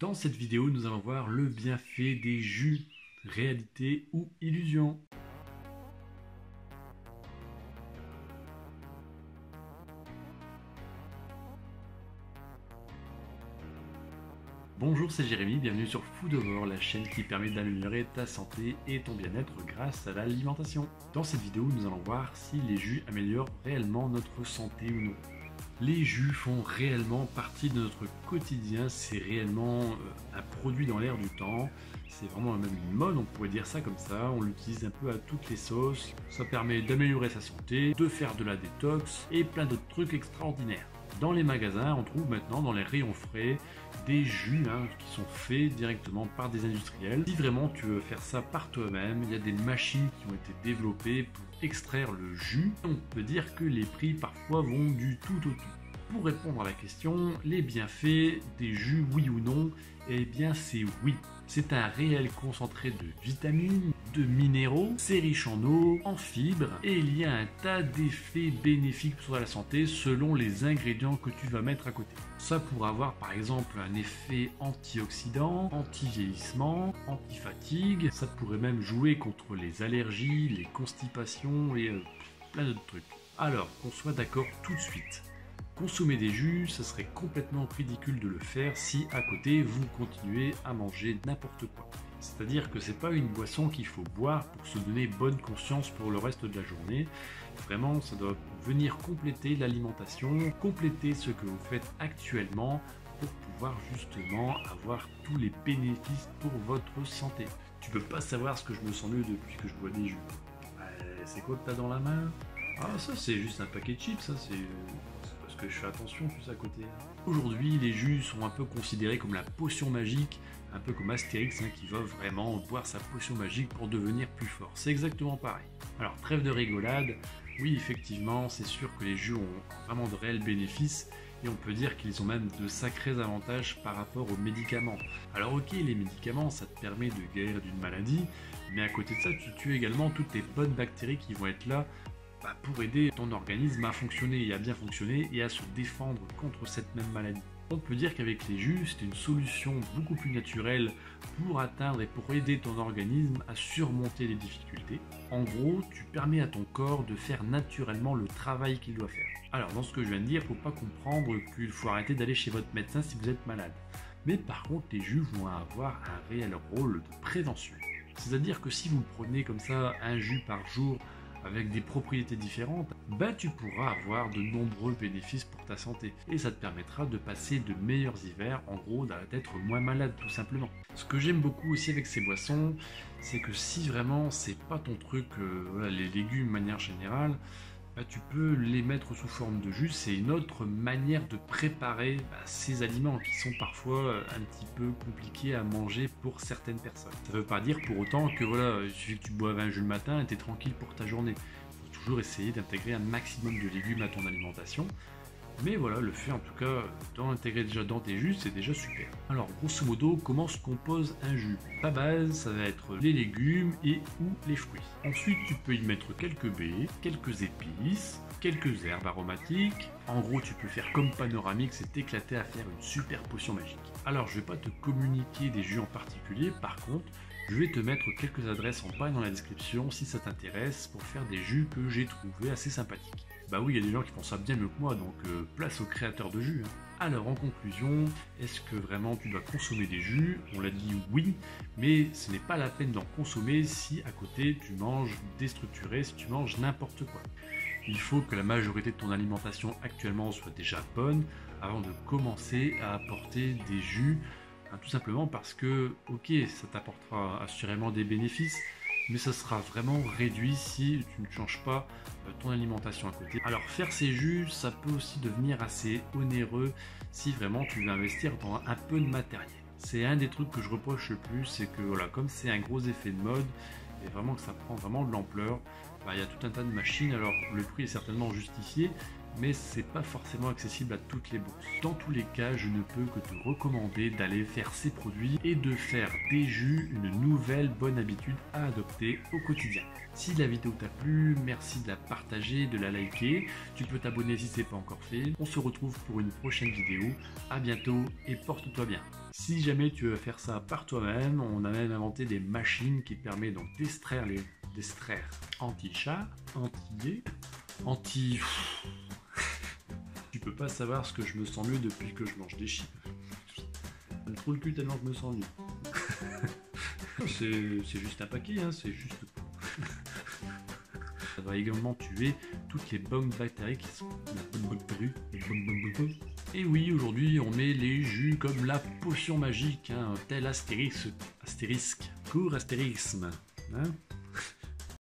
Dans cette vidéo, nous allons voir le bienfait des jus, réalité ou illusion. Bonjour, c'est Jérémy, bienvenue sur Foodovore, la chaîne qui permet d'améliorer ta santé et ton bien-être grâce à l'alimentation. Dans cette vidéo, nous allons voir si les jus améliorent réellement notre santé ou non. Les jus font réellement partie de notre quotidien, c'est réellement un produit dans l'air du temps, c'est vraiment même une mode, on pourrait dire ça comme ça, on l'utilise un peu à toutes les sauces, ça permet d'améliorer sa santé, de faire de la détox et plein d'autres trucs extraordinaires. Dans les magasins, on trouve maintenant dans les rayons frais des jus qui sont faits directement par des industriels. Si vraiment tu veux faire ça par toi-même, il y a des machines qui ont été développées pour extraire le jus. On peut dire que les prix parfois vont du tout au tout. Pour répondre à la question, les bienfaits des jus, oui ou non? Eh bien c'est oui. C'est un réel concentré de vitamines, de minéraux, c'est riche en eau, en fibres, et il y a un tas d'effets bénéfiques sur la santé selon les ingrédients que tu vas mettre à côté. Ça pourrait avoir par exemple un effet antioxydant, anti-vieillissement, anti-fatigue, ça pourrait même jouer contre les allergies, les constipations et plein d'autres trucs. Alors, qu'on soit d'accord tout de suite. Consommer des jus, ce serait complètement ridicule de le faire si à côté vous continuez à manger n'importe quoi. C'est-à-dire que c'est pas une boisson qu'il faut boire pour se donner bonne conscience pour le reste de la journée. Vraiment, ça doit venir compléter l'alimentation, compléter ce que vous faites actuellement pour pouvoir justement avoir tous les bénéfices pour votre santé. Tu peux pas savoir ce que je me sens mieux depuis que je bois des jus. C'est quoi que t'as dans la main? Ah, ça c'est juste un paquet de chips, ça c'est parce que je fais attention plus à côté. Aujourd'hui, les jus sont un peu considérés comme la potion magique, un peu comme Astérix qui va vraiment boire sa potion magique pour devenir plus fort. C'est exactement pareil. Alors, trêve de rigolade, oui, effectivement, c'est sûr que les jus ont vraiment de réels bénéfices et on peut dire qu'ils ont même de sacrés avantages par rapport aux médicaments. Alors ok, les médicaments, ça te permet de guérir d'une maladie, mais à côté de ça, tu tues également toutes les bonnes bactéries qui vont être là pour aider ton organisme à fonctionner et à bien fonctionner et à se défendre contre cette même maladie. On peut dire qu'avec les jus, c'est une solution beaucoup plus naturelle pour atteindre et pour aider ton organisme à surmonter les difficultés. En gros, tu permets à ton corps de faire naturellement le travail qu'il doit faire. Alors dans ce que je viens de dire, il ne faut pas comprendre qu'il faut arrêter d'aller chez votre médecin si vous êtes malade. Mais par contre, les jus vont avoir un réel rôle de prévention. C'est-à-dire que si vous prenez comme ça un jus par jour, avec des propriétés différentes, tu pourras avoir de nombreux bénéfices pour ta santé. Et ça te permettra de passer de meilleurs hivers, en gros d'être moins malade tout simplement. Ce que j'aime beaucoup aussi avec ces boissons, c'est que si vraiment c'est pas ton truc, les légumes de manière générale, tu peux les mettre sous forme de jus. C'est une autre manière de préparer ces aliments qui sont parfois un petit peu compliqués à manger pour certaines personnes. Ça ne veut pas dire pour autant que il suffit que tu boives un jus le matin et tu es tranquille pour ta journée. Il faut toujours essayer d'intégrer un maximum de légumes à ton alimentation. Mais voilà, le fait en tout cas d'intégrer déjà dans tes jus, c'est déjà super. Alors grosso modo, comment se compose un jus? La base, ça va être les légumes et ou les fruits. Ensuite, tu peux y mettre quelques baies, quelques épices, quelques herbes aromatiques. En gros, tu peux faire comme Panoramix et t'éclater à faire une super potion magique. Alors, je vais pas te communiquer des jus en particulier, par contre, je vais te mettre quelques adresses en bas dans la description si ça t'intéresse pour faire des jus que j'ai trouvé assez sympathiques. Bah oui, il y a des gens qui font ça bien mieux que moi, donc place aux créateurs de jus. Alors en conclusion, est-ce que vraiment tu dois consommer des jus? On l'a dit oui, mais ce n'est pas la peine d'en consommer si à côté tu manges déstructuré, si tu manges n'importe quoi. Il faut que la majorité de ton alimentation actuellement soit déjà bonne avant de commencer à apporter des jus. Tout simplement parce que, ok, ça t'apportera assurément des bénéfices, mais ça sera vraiment réduit si tu ne changes pas ton alimentation à côté. Alors faire ces jus, ça peut aussi devenir assez onéreux si vraiment tu veux investir dans un peu de matériel. C'est un des trucs que je reproche le plus, c'est que comme c'est un gros effet de mode, et vraiment que ça prend vraiment de l'ampleur, il y a tout un tas de machines, alors le prix est certainement justifié, mais c'est pas forcément accessible à toutes les bourses. Dans tous les cas, je ne peux que te recommander d'aller vers ces produits et de faire des jus une nouvelle bonne habitude à adopter au quotidien. Si la vidéo t'a plu, merci de la partager, de la liker. Tu peux t'abonner si ce n'est pas encore fait. On se retrouve pour une prochaine vidéo. À bientôt et porte-toi bien. Si jamais tu veux faire ça par toi-même, on a même inventé des machines qui permettent donc d'extraire anti-chat, anti... Tu peux pas savoir ce que je me sens mieux depuis que je mange des chips. Ça me trouve le cul tellement que je me sens mieux. C'est juste un paquet, hein, c'est juste... Ça va également tuer toutes les bonnes bactéries qui sont... Et oui, aujourd'hui on met les jus comme la potion magique, hein, tel astérisque, cours astérisme. Hein.